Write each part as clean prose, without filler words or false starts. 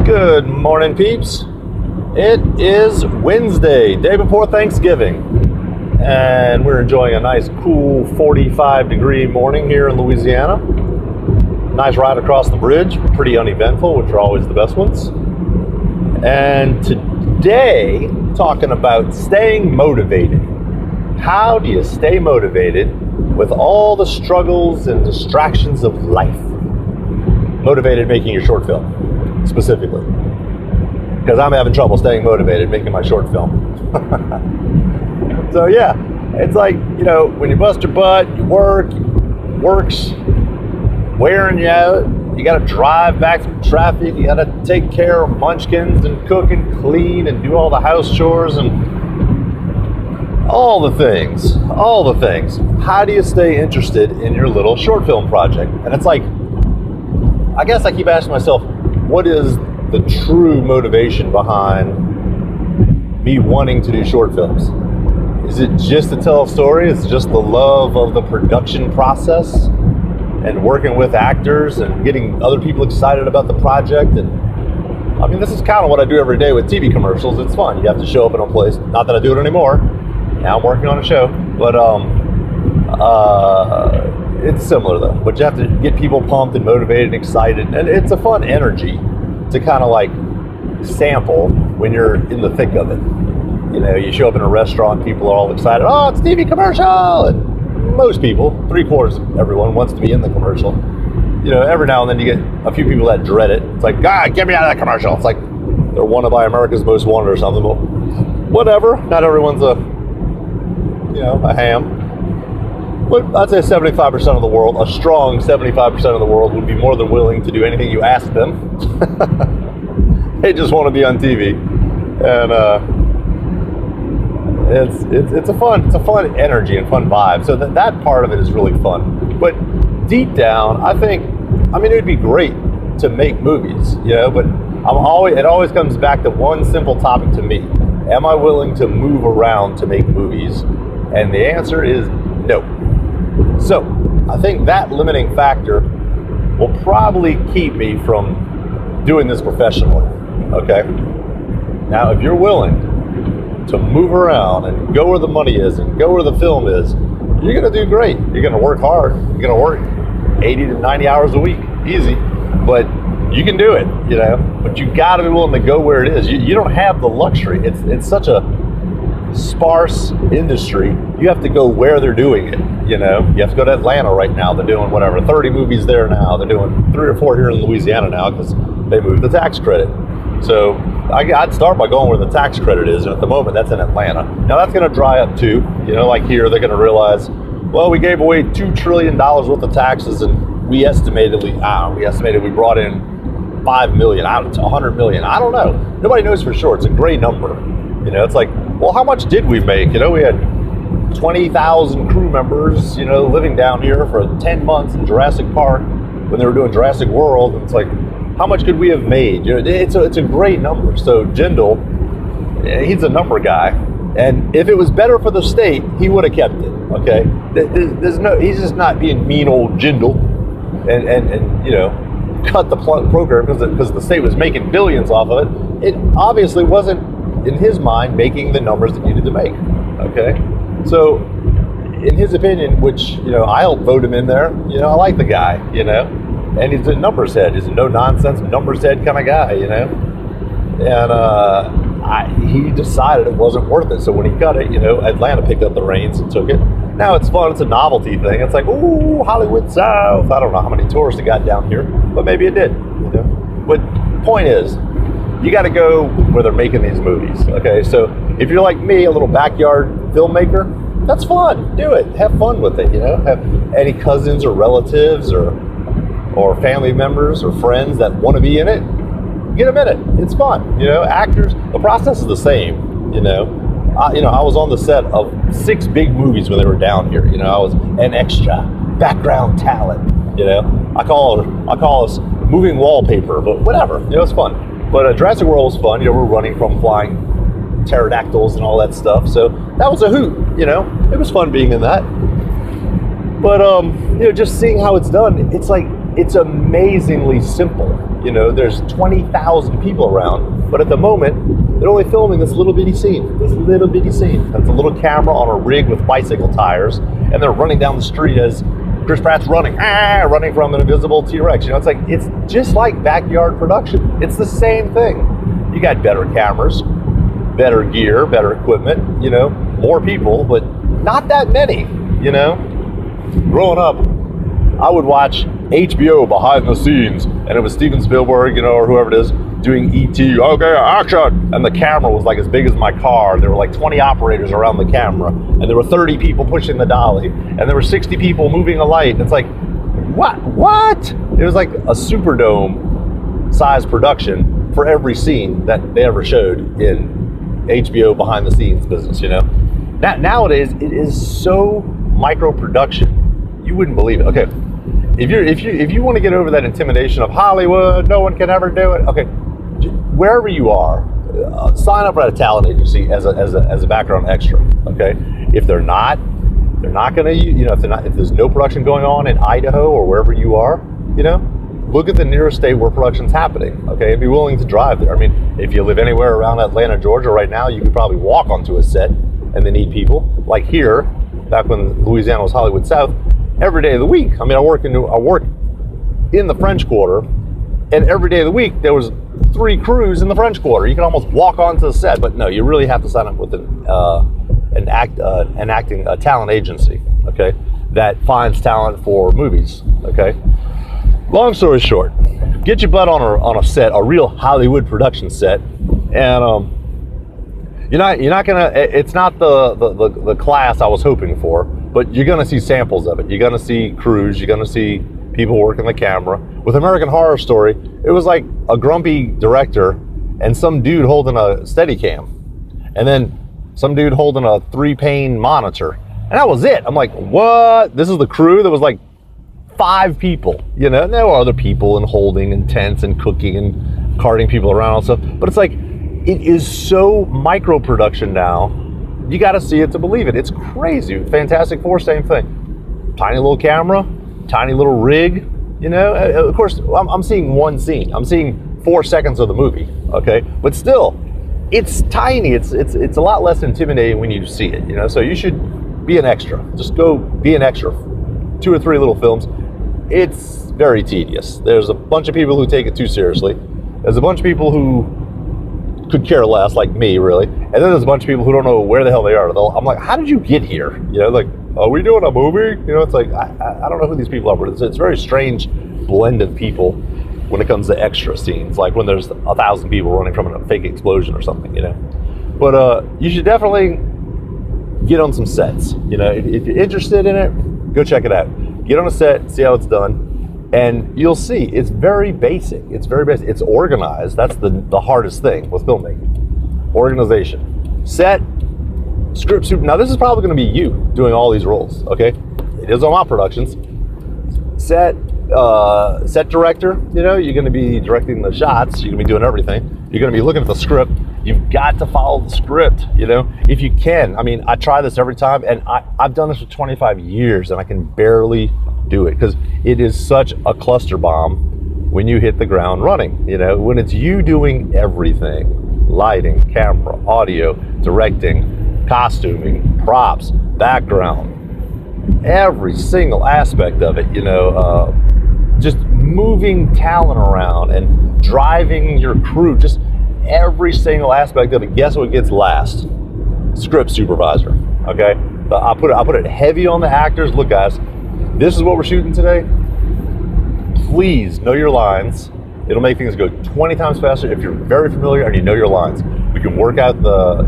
Good morning, peeps. It is Wednesday, day before Thanksgiving, and we're enjoying a nice, cool 45-degree morning here in Louisiana. Nice ride across the bridge, pretty uneventful, which are always the best ones. And today, talking about staying motivated. How do you stay motivated with all the struggles and distractions of life? Motivated making your short film, specifically. Because I'm having trouble staying motivated making my short film. So yeah, it's like, when you bust your butt, you work's wearing you out, you gotta drive back through traffic, you gotta take care of munchkins and cook and clean and do all the house chores and all the things. How do you stay interested in your little short film project? And it's like, I guess I keep asking myself, what is the true motivation behind me wanting to do short films? Is it just to tell a story? Is it just the love of the production process and working with actors and getting other people excited about the project? And I mean, this is kind of what I do every day with TV commercials. It's fun. You have to show up in a place. Not that I do it anymore. Now I'm working on a show, but it's similar though. But you have to get people pumped and motivated and excited, and it's a fun energy to kind of like sample when you're in the thick of it. You show up in a restaurant, people are all excited. Oh, it's a TV commercial, and most people, 3/4 of everyone wants to be in the commercial. Every now and then you get a few people that dread it. It's like, God, get me out of that commercial. It's like they're wanted by America's Most Wanted or something. But whatever. Not everyone's a ham. But I'd say 75% of the world, a strong 75% of the world, would be more than willing to do anything you ask them. They just want to be on TV, and it's a fun energy and fun vibe. So that part of it is really fun. But deep down, it would be great to make movies, But it always comes back to one simple topic to me: am I willing to move around to make movies? And the answer is no. So I think that limiting factor will probably keep me from doing this professionally. Okay. Now, if you're willing to move around and go where the money is and go where the film is, you're going to do great. You're going to work hard. You're going to work 80 to 90 hours a week. Easy. But you can do it, But you got to be willing to go where it is. You don't have the luxury. It's such a sparse industry. You have to go where they're doing it. You have to go to Atlanta right now. They're doing 30 movies there now. They're doing 3 or 4 here in Louisiana now because they moved the tax credit. So I'd start by going where the tax credit is, and at the moment that's in Atlanta. Now that's going to dry up too. Like here, they're going to realize, well, we gave away $2 trillion worth of taxes, and we estimated we brought in $5 million out to $100 million. I don't know. Nobody knows for sure. It's a gray number. It's like, well, how much did we make? We had 20,000 crew members, living down here for 10 months in Jurassic Park when they were doing Jurassic World. And it's like, how much could we have made? It's a great number. So Jindal, he's a number guy, and if it was better for the state, he would have kept it. Okay, he's just not being mean old Jindal, and cut the program because the state was making billions off of it. It obviously wasn't, in his mind, making the numbers it needed to make. Okay, so in his opinion, which I helped vote him in there. I like the guy. And he's a numbers head. He's a no nonsense numbers head kind of guy. And he decided it wasn't worth it. So when he cut it, Atlanta picked up the reins and took it. Now it's fun. It's a novelty thing. It's like, ooh, Hollywood South. I don't know how many tourists it got down here, but maybe it did. But point is, you got to go where they're making these movies. Okay, so if you're like me, a little backyard filmmaker, that's fun. Do it. Have fun with it. Have any cousins or relatives or family members or friends that want to be in it, get them in it. It's fun. Actors, the process is the same. I was on the set of 6 big movies when they were down here. I was an extra, background talent. I call us moving wallpaper, but whatever. It's fun. But Jurassic World was fun. We're running from flying pterodactyls and all that stuff. So that was a hoot. It was fun being in that. But just seeing how it's done, it's like, it's amazingly simple. You know, there's 20,000 people around, but at the moment, they're only filming this little bitty scene. That's a little camera on a rig with bicycle tires, and they're running down the street as Chris Pratt's running from an invisible T-Rex. You know, it's just like backyard production. It's the same thing. You got better cameras, better gear, better equipment, you know, more people, but not that many, you know. Growing up, I would watch HBO behind the scenes, and it was Steven Spielberg, you know, or whoever it is, doing E.T., okay, action! And the camera was like as big as my car. There were like 20 operators around the camera, and there were 30 people pushing the dolly, and there were 60 people moving a light. It's like, what? It was like a Superdome size production for every scene that they ever showed in HBO behind the scenes business, you know? Nowadays, it is so micro production, you wouldn't believe it. Okay, if you want to get over that intimidation of Hollywood, no one can ever do it. Okay, wherever you are, sign up at a talent agency as a background extra. Okay, if they're not going to, you know, if there's no production going on in Idaho or wherever you are, you know, look at the nearest state where production's happening. Okay, and be willing to drive there. I mean, if you live anywhere around Atlanta, Georgia, right now, you could probably walk onto a set, and they need people. Like here, back when Louisiana was Hollywood South, every day of the week. I mean, I work in the French Quarter, and every day of the week there was 3 crews in the French Quarter. You can almost walk onto the set, but no, you really have to sign up with a talent agency, okay, that finds talent for movies, okay. Long story short, get your butt on a set, a real Hollywood production set, and you're not gonna. It's not the class I was hoping for, but you're gonna see samples of it. You're gonna see crews. You're gonna see people working the camera. With American Horror Story, it was like a grumpy director and some dude holding a Steadicam, and then some dude holding a 3-pane monitor, and that was it. I'm like, what? This is the crew? There was like 5 people, you know. And there were other people and holding and tents and cooking and carting people around and stuff, but it's like, it is so micro production now. You got to see it to believe it. It's crazy. Fantastic Four, same thing. Tiny little camera, tiny little rig. You know, of course, I'm seeing one scene. I'm seeing 4 seconds of the movie. Okay, but still, it's tiny. It's a lot less intimidating when you see it. You know, so you should be an extra. Just go be an extra. 2 or 3 little films. It's very tedious. There's a bunch of people who take it too seriously. There's a bunch of people who could care less, like me, really. And then there's a bunch of people who don't know where the hell they are. I'm like, how did you get here? You know, like, are we doing a movie? You know, it's like, I don't know who these people are, but it's a very strange blend of people when it comes to extra scenes, like when there's 1,000 people running from a fake explosion or something, you know. But you should definitely get on some sets. You know, if you're interested in it, go check it out. Get on a set, see how it's done. And you'll see, it's very basic. It's very basic. It's organized. That's the hardest thing with filmmaking. Organization. Set, script, super. Now, this is probably going to be you doing all these roles, okay? It is on my productions. Set director, you know, you're going to be directing the shots. You're going to be doing everything. You're going to be looking at the script. You've got to follow the script, you know, if you can. I mean, I try this every time, and I've done this for 25 years, and I can barely do it because it is such a cluster bomb when you hit the ground running. You know, when it's you doing everything: lighting, camera, audio, directing, costuming, props, background, every single aspect of it, you know, just moving talent around and driving your crew, just every single aspect of it. Guess what gets last? Script supervisor. Okay, I put it heavy on the actors. Look, guys, this is what we're shooting today. Please know your lines. It'll make things go 20 times faster if you're very familiar and you know your lines. We can work out the,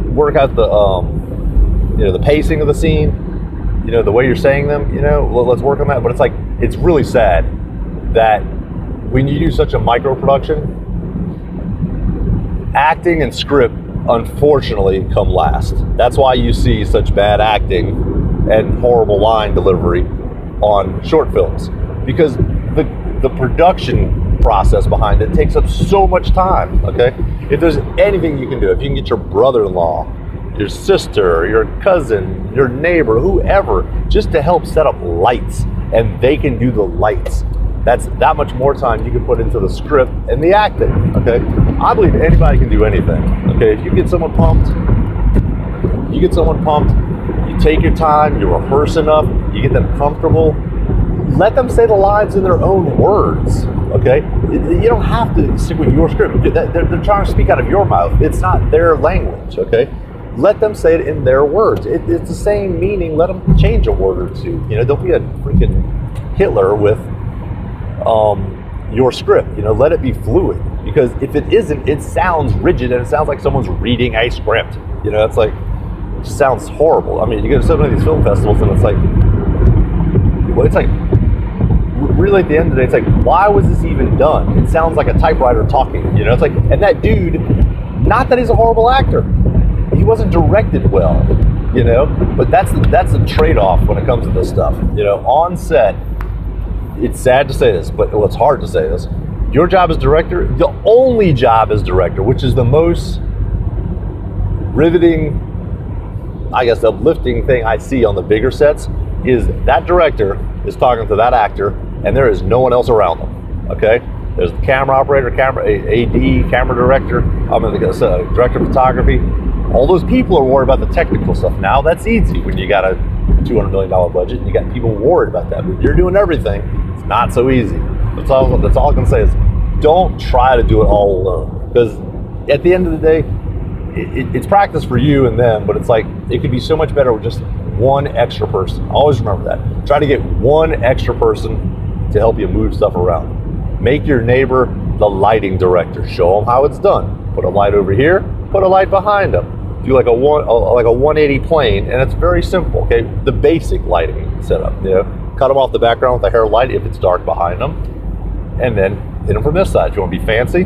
work out the, the pacing of the scene, the way you're saying them, let's work on that. But it's like, it's really sad that when you do such a micro production, acting and script unfortunately come last. That's why you see such bad acting and horrible line delivery on short films, because the production process behind it takes up so much time. Okay, if there's anything you can do, if you can get your brother-in-law, your sister, your cousin, your neighbor, whoever, just to help set up lights, and they can do the lights That's that much more time you can put into the script and the acting, okay? I believe anybody can do anything, okay? If you get someone pumped, you take your time, you rehearse enough, you get them comfortable, let them say the lines in their own words, okay? You don't have to stick with your script. They're trying to speak out of your mouth. It's not their language, okay? Let them say it in their words. It's the same meaning. Let them change a word or two. You know, don't be a freaking Hitler with your script. You know, let it be fluid. Because if it isn't, it sounds rigid and it sounds like someone's reading a script. You know, it's like, it just sounds horrible. I mean, you go to so many of these film festivals and it's like, well, it's like, really at the end of the day, it's like, why was this even done? It sounds like a typewriter talking, you know? It's like, and that dude, not that he's a horrible actor, he wasn't directed well, you know? But that's a trade-off when it comes to this stuff. You know, on set, it's sad to say this, but well, it's hard to say this. Your job as director, the only job as director, which is the most riveting, I guess, uplifting thing I see on the bigger sets, is that director is talking to that actor and there is no one else around them, okay? There's the camera operator, AD, camera director, director of photography. All those people are worried about the technical stuff. Now that's easy when you got a $200 million budget and you got people worried about that. But if you're doing everything, it's not so easy. That's all I can say is don't try to do it all alone. Because at the end of the day, it's practice for you and them, but it's like, it could be so much better with just one extra person. Always remember that. Try to get one extra person to help you move stuff around. Make your neighbor the lighting director. Show them how it's done. Put a light over here, put a light behind them. Do like a 180 plane, and it's very simple, okay? The basic lighting setup, you know? Cut them off the background with a hair light if it's dark behind them, and then hit them from this side. If you want to be fancy,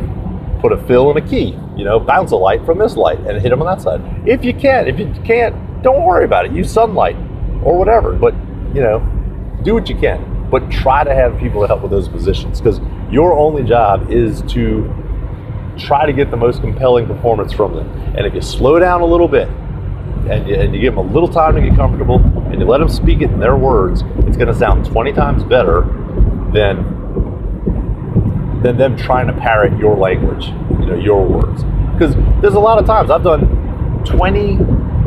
put a fill and a key, you know? Bounce a light from this light and hit them on that side. If you can. If you can't, don't worry about it. Use sunlight or whatever, but, you know, do what you can. But try to have people to help with those positions, because your only job is to try to get the most compelling performance from them. And if you slow down a little bit and you give them a little time to get comfortable and you let them speak it in their words, it's going to sound 20 times better than them trying to parrot your language, you know, your words. Because there's a lot of times I've done 20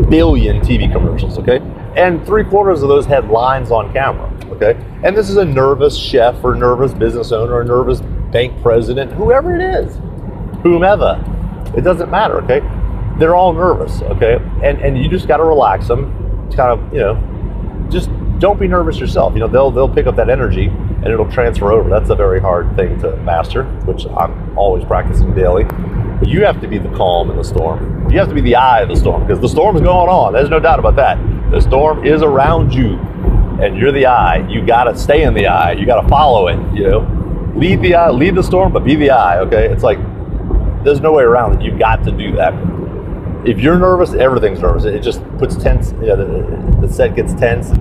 billion TV commercials, okay? And 3/4 of those had lines on camera, okay? And this is a nervous chef or nervous business owner or nervous bank president, whoever it is, whomever, it doesn't matter, okay? They're all nervous, okay? And you just got to relax them, kind of, you know, just don't be nervous yourself. You know, they'll pick up that energy and it'll transfer over. That's a very hard thing to master, which I'm always practicing daily. But you have to be the calm in the storm. You have to be the eye of the storm, because the storm's going on. There's no doubt about that. The storm is around you and you're the eye. You got to stay in the eye. You got to follow it, you know? Lead the eye, lead the storm, but be the eye, okay? It's like, there's no way around it. You've got to do that. If you're nervous, everything's nervous. It just puts tense, you know, the set gets tense.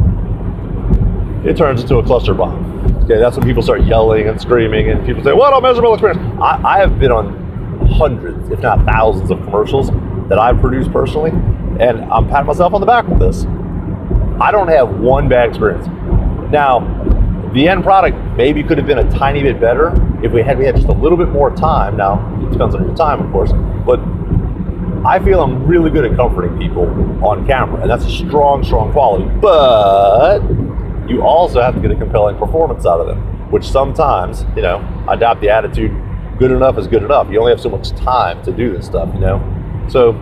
It turns into a cluster bomb. Okay, that's when people start yelling and screaming and people say, what a miserable experience. I have been on hundreds, if not thousands of commercials that I've produced personally, and I'm patting myself on the back with this. I don't have one bad experience. Now, the end product maybe could have been a tiny bit better if we had just a little bit more time. Now, it depends on your time, of course, but I feel I'm really good at comforting people on camera, and that's a strong, strong quality. But you also have to get a compelling performance out of them, which sometimes, you know, I adopt the attitude, good enough is good enough. You only have so much time to do this stuff, you know? So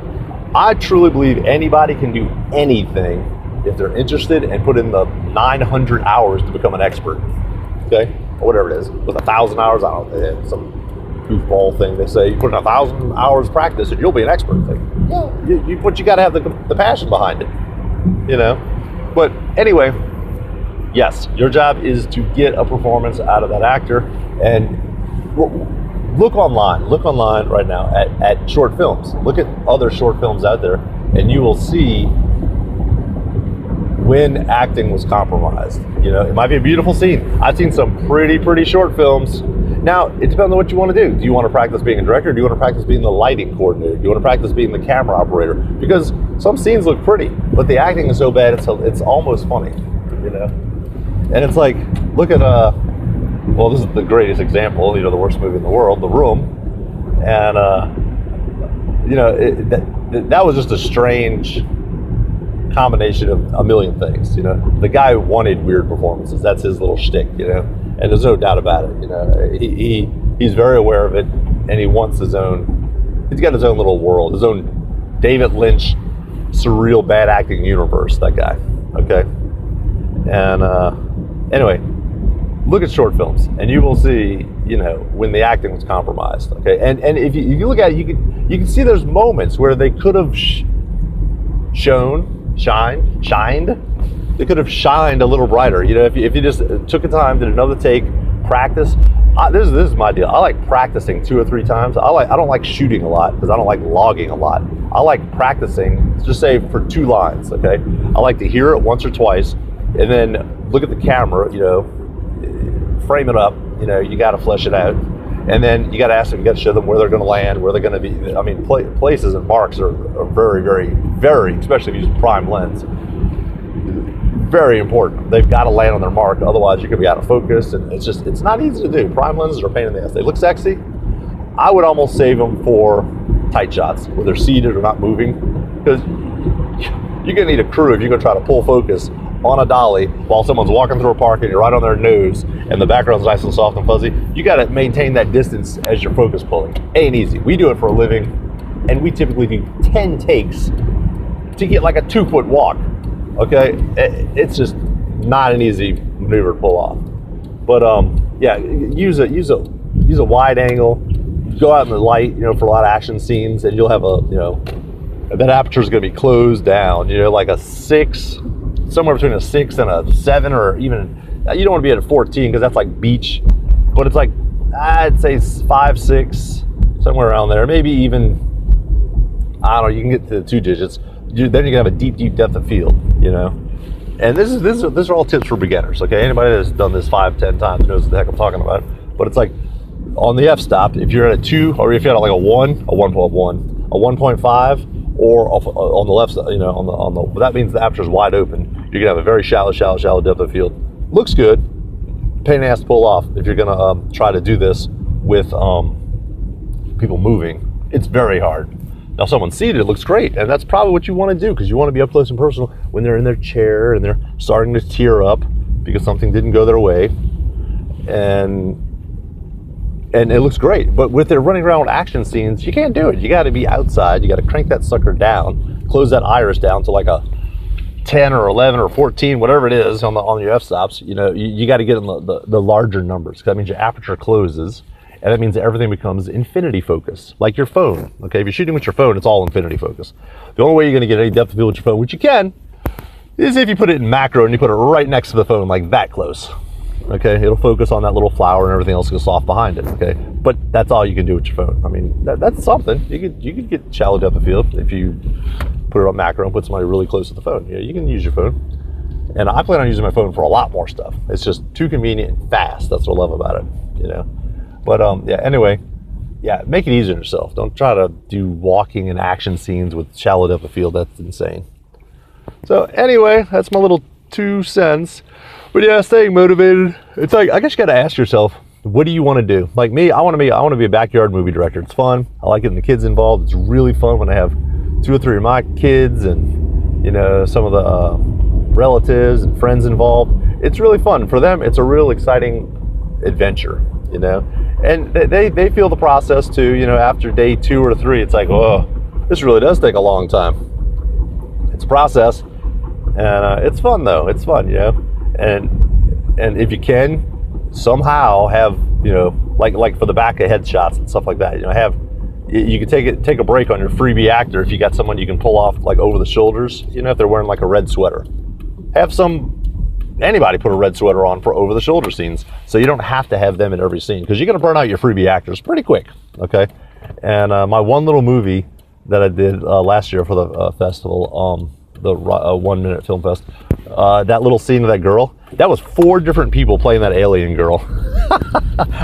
I truly believe anybody can do anything if they're interested and put in the 900 hours to become an expert, okay? Or whatever it is, with 1,000 hours, I don't know, some goofball thing they say, you put in 1,000 hours practice and you'll be an expert. Like, yeah, but you gotta have the passion behind it, you know? But anyway, yes, your job is to get a performance out of that actor, and look online right now at short films. Look at other short films out there, and you will see when acting was compromised. You know, it might be a beautiful scene. I've seen some pretty short films. Now, it depends on what you want to do. Do you want to practice being a director? Or do you want to practice being the lighting coordinator? Do you want to practice being the camera operator? Because some scenes look pretty, but the acting is so bad, it's almost funny, you know? And it's like, look at well, this is the greatest example. The worst movie in the world, The Room, and that was just a strange combination of a million things. The guy wanted weird performances. That's his little shtick. And there's no doubt about it. He's very aware of it, and he wants his own. He's got his own little world, his own David Lynch surreal bad acting universe. That guy. Okay. And anyway, look at short films, and you will see, when the acting was compromised. Okay. And if you look at it, you can see there's moments where they could have shined. They could have shined a little brighter. If you just took a time, did another take, practice. This is my deal. I like practicing 2 or 3 times. I don't like shooting a lot because I don't like logging a lot. I like practicing, just say for 2 lines. Okay. I like to hear it once or twice, and then look at the camera. Frame it up. You got to flesh it out. And then you got to ask them, you got to show them where they're going to land, where they're going to be. I mean, places and marks are very, very, very, especially if you use prime lens, very important. They've got to land on their mark, otherwise you could be out of focus, and it's not easy to do. Prime lenses are a pain in the ass. They look sexy. I would almost save them for tight shots where they're seated or not moving, because you're going to need a crew if you're going to try to pull focus on a dolly while someone's walking through a park and you're right on their nose and the background's nice and soft and fuzzy. You got to maintain that distance as you're focus pulling. Ain't easy. We do it for a living, and we typically do 10 takes to get like a 2-foot walk. Okay, it's just not an easy maneuver to pull off. But yeah, use a wide angle. Go out in the light, for a lot of action scenes, and you'll have that aperture is going to be closed down. Like a 6. Somewhere between a 6 and a 7, or even, you don't want to be at a 14 because that's like beach, but it's like, I'd say 5, 6, somewhere around there. Maybe even, I don't know, you can get to the 2 digits. Then you're gonna have a deep depth of field, And these are all tips for beginners. Okay, anybody that's done this 5, 10 times knows what the heck I'm talking about. But it's like on the f-stop, if you're at a 2, or if you're at like a 1, a 1.1, a 1.5. Or on the left side, on the that means the aperture is wide open. You're gonna have a very shallow depth of field. Looks good. Pain in the ass to pull off if you're gonna try to do this with people moving. It's very hard. Now, someone seated, it looks great, and that's probably what you want to do, because you want to be up close and personal when they're in their chair and they're starting to tear up because something didn't go their way, and it looks great. But with their running around action scenes, you can't do it. You got to be outside. You got to crank that sucker down, close that iris down to like a 10 or 11 or 14, whatever it is on your f-stops. You got to get in the larger numbers, because that means your aperture closes, and that means that everything becomes infinity focus, like your phone. Okay, if you're shooting with your phone, it's all infinity focus. The only way you're going to get any depth of field with your phone, which you can, is if you put it in macro and you put it right next to the phone, like that close. Okay, it'll focus on that little flower, and everything else goes soft behind it. Okay, but that's all you can do with your phone. I mean, that's something. You could get shallow depth of field if you put it on macro and put somebody really close to the phone. You can use your phone, and I plan on using my phone for a lot more stuff. It's just too convenient and fast. That's what I love about it. But yeah. Anyway, yeah, make it easy on yourself. Don't try to do walking and action scenes with shallow depth of field. That's insane. So anyway, that's my little 2 cents. But yeah, staying motivated. It's like, I guess you got to ask yourself, what do you want to do? Like me, I want to be a backyard movie director. It's fun. I like getting the kids involved. It's really fun when I have 2 or 3 of my kids and some of the relatives and friends involved. It's really fun for them. It's a real exciting adventure, and they feel the process too. After day 2 or 3, it's like, oh, this really does take a long time. It's a process, and it's fun though. It's fun, and if you can somehow have, like for the back of headshots and stuff like that, you can take a break on your freebie actor if you got someone you can pull off like over the shoulders. If they're wearing like a red sweater, have anybody put a red sweater on for over the shoulder scenes, so you don't have to have them in every scene, because you're going to burn out your freebie actors pretty quick. Okay, and my one little movie that I did last year for the festival, the 1 Minute Film Fest, that little scene of that girl, that was 4 different people playing that alien girl.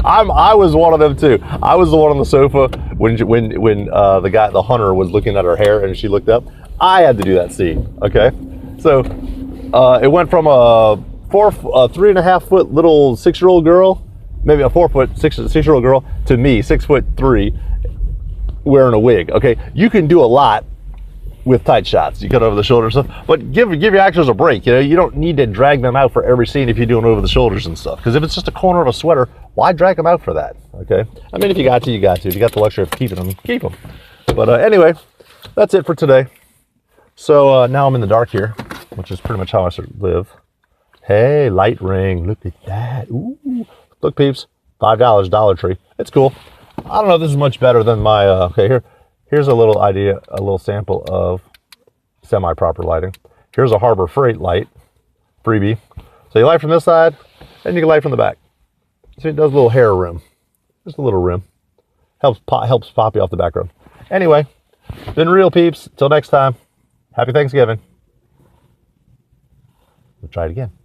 I was one of them too. I was the one on the sofa when the hunter was looking at her hair and she looked up. I had to do that scene. Okay, so it went from a 3.5 foot little 6-year-old girl maybe a 4 foot, 6-year-old girl to me, 6'3", wearing a wig. Okay, you can do a lot with tight shots. You cut over the shoulders and stuff, but give your actors a break. You know, you don't need to drag them out for every scene if you're doing over the shoulders and stuff. Because if it's just a corner of a sweater, why drag them out for that? Okay, I mean, if you got to, you got to. If you got the luxury of keeping them, keep them. But anyway, that's it for today. So now I'm in the dark here, which is pretty much how I live. Hey, light ring, look at that. Ooh, look, peeps, $5, Dollar Tree. It's cool. I don't know if this is much better than my, okay, here's a little idea, a little sample of semi-proper lighting. Here's a Harbor Freight light, freebie. So you light from this side, and you can light from the back. See, it does a little hair rim, just a little rim. Helps pop you off the background. Anyway, been real, peeps. Till next time, happy Thanksgiving. We'll try it again.